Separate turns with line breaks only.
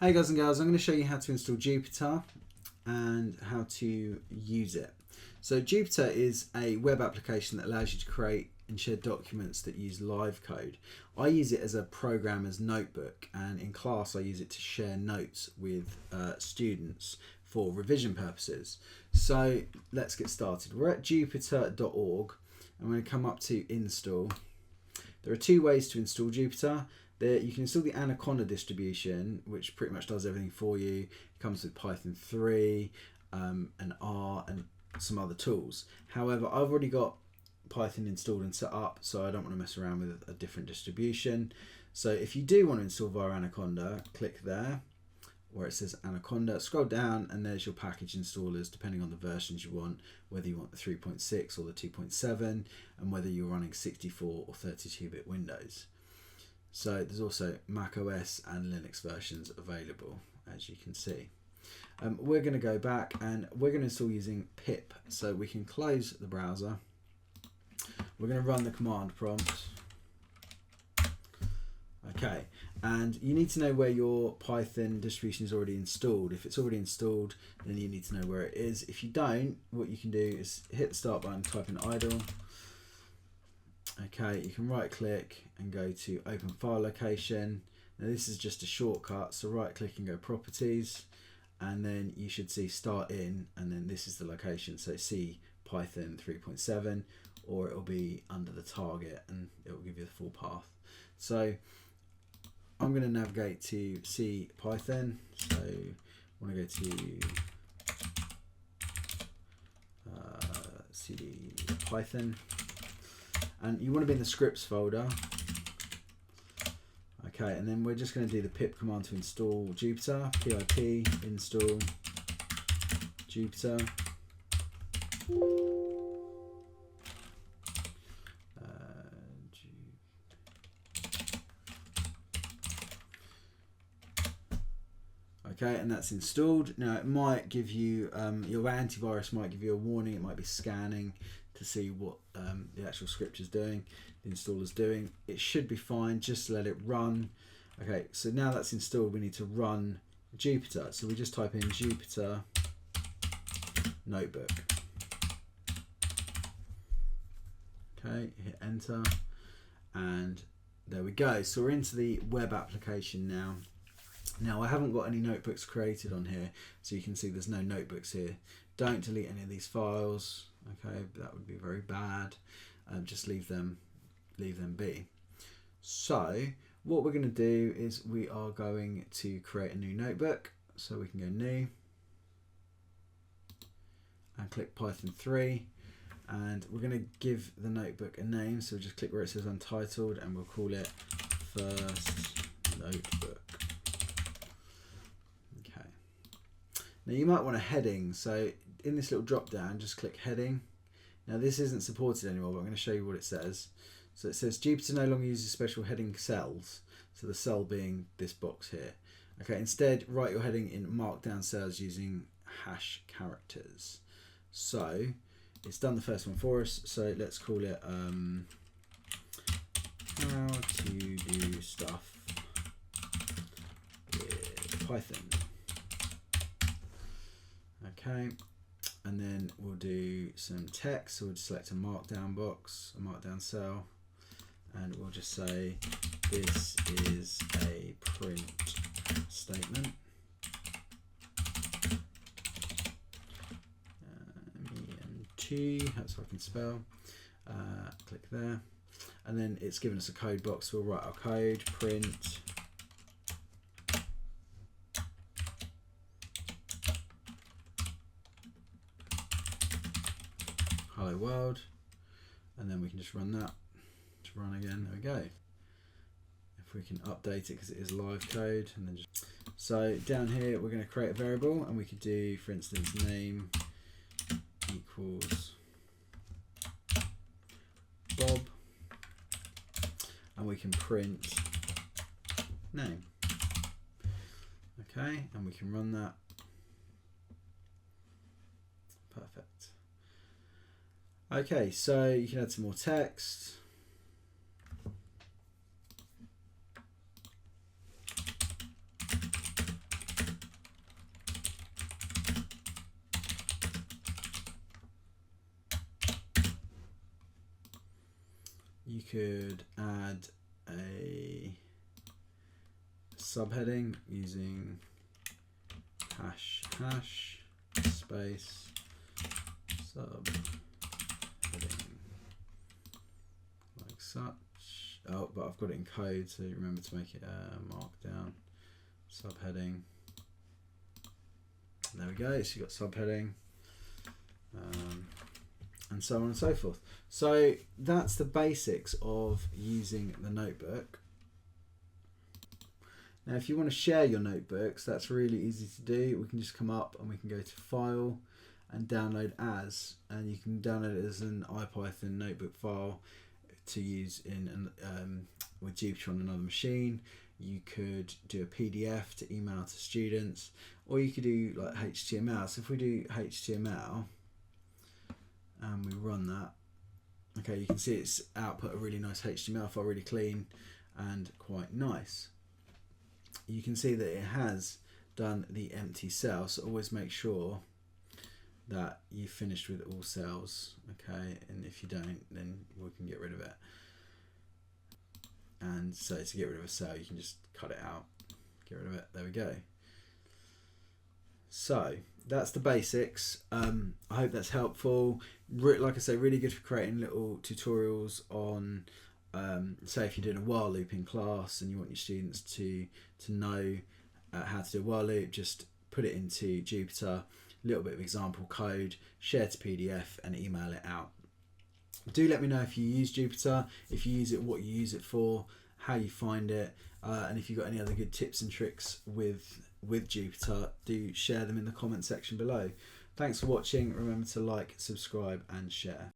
Hey guys and girls, I'm going to show you how to install Jupyter and how to use it. So Jupyter is a web application that allows you to create and share documents that use live code. I use it as a programmer's notebook, and in class I use it to share notes with students for revision purposes. So let's get started. We're at jupyter.org and we're going to come up to install. There are two ways to install Jupyter. You can install the Anaconda distribution, which pretty much does everything for you. It comes with Python 3 and R and some other tools. However, I've already got Python installed and set up, so I don't want to mess around with a different distribution. So if you do want to install via Anaconda, click there where it says Anaconda, scroll down and there's your package installers depending on the versions you want, whether you want the 3.6 or the 2.7 and whether you're running 64 or 32-bit Windows. So there's also Mac OS and Linux versions available, as you can see. We're going to go back and we're going to install using pip. So we can close the browser. We're going to run the command prompt. Okay, and you need to know where your Python distribution is already installed. If it's already installed, then you need to know where it is. If you don't, what you can do is hit the start button, type in idle. Okay, you can right click and go to open file location. Now this is just a shortcut, so right click and go properties, and then you should see start in, and then this is the location, so see Python 3.7, or it'll be under the target and it will give you the full path. So I'm going to navigate to C Python, so I want to go to CD Python. And you want to be in the scripts folder. Okay, and then we're just going to do the pip command to install Jupyter. Pip install Jupyter. Okay, and that's installed. Now it might give you, your antivirus might give you a warning. It might be scanning to see what the actual script is doing, the installer's doing. It should be fine, just let it run. Okay, so now that's installed, we need to run Jupyter. So we just type in Jupyter Notebook. Okay, hit enter, and there we go. So we're into the web application now. Now I haven't got any notebooks created on here, so you can see there's no notebooks here. Don't delete any of these files. Okay, that would be very bad. Just leave them be. So what we're going to do is we are going to create a new notebook. So we can go new and click Python 3, and we're going to give the notebook a name. So we'll just click where it says untitled and we'll call it first notebook. Okay. Now you might want a heading. So in this little drop down, just click heading. Now this isn't supported anymore, but I'm going to show you what it says. So it says Jupyter no longer uses special heading cells. So the cell being this box here. Okay, instead write your heading in markdown cells using hash characters. So it's done the first one for us. So let's call it how to do stuff with Python. Okay. And then we'll do some text. So we'll just select a markdown box, a markdown cell, and we'll just say this is a print statement. MENT, that's what I can spell. Click there, and then it's given us a code box. We'll write our code, print hello world, and then we can just run that to run again. There we go. If we can update it because it is live code, and then just so down here we're going to create a variable, and we could do, for instance, name equals Bob, and we can print name. Okay, and we can run that. Perfect. Okay, so you can add some more text. You could add a subheading using hash space subheading like such. Oh, but I've got it in code, so remember to make it markdown. Subheading. There we go. So you've got subheading, and so on and so forth. So that's the basics of using the notebook. Now, if you want to share your notebooks, that's really easy to do. We can just come up and we can go to File and Download As, and you can download it as an IPython notebook file to use in with Jupyter on another machine. You could do a PDF to email to students, or you could do like HTML. So if we do HTML and we run that, okay, you can see it's output a really nice HTML file, really clean and quite nice. You can see that it has done the empty cell, so always make sure that you finished with all cells, okay, and if you don't, then we can get rid of it. And so to get rid of a cell, you can just cut it out, get rid of it. There we go. So that's the basics. I hope that's helpful. Like I say, really good for creating little tutorials on, say if you're doing a while loop in class and you want your students to know how to do a while loop, just put it into Jupyter, a little bit of example code, share to PDF and email it out. Do let me know if you use Jupyter, if you use it, what you use it for, how you find it, and if you've got any other good tips and tricks with Jupyter, do share them in the comment section below. Thanks for watching. Remember to like, subscribe and share.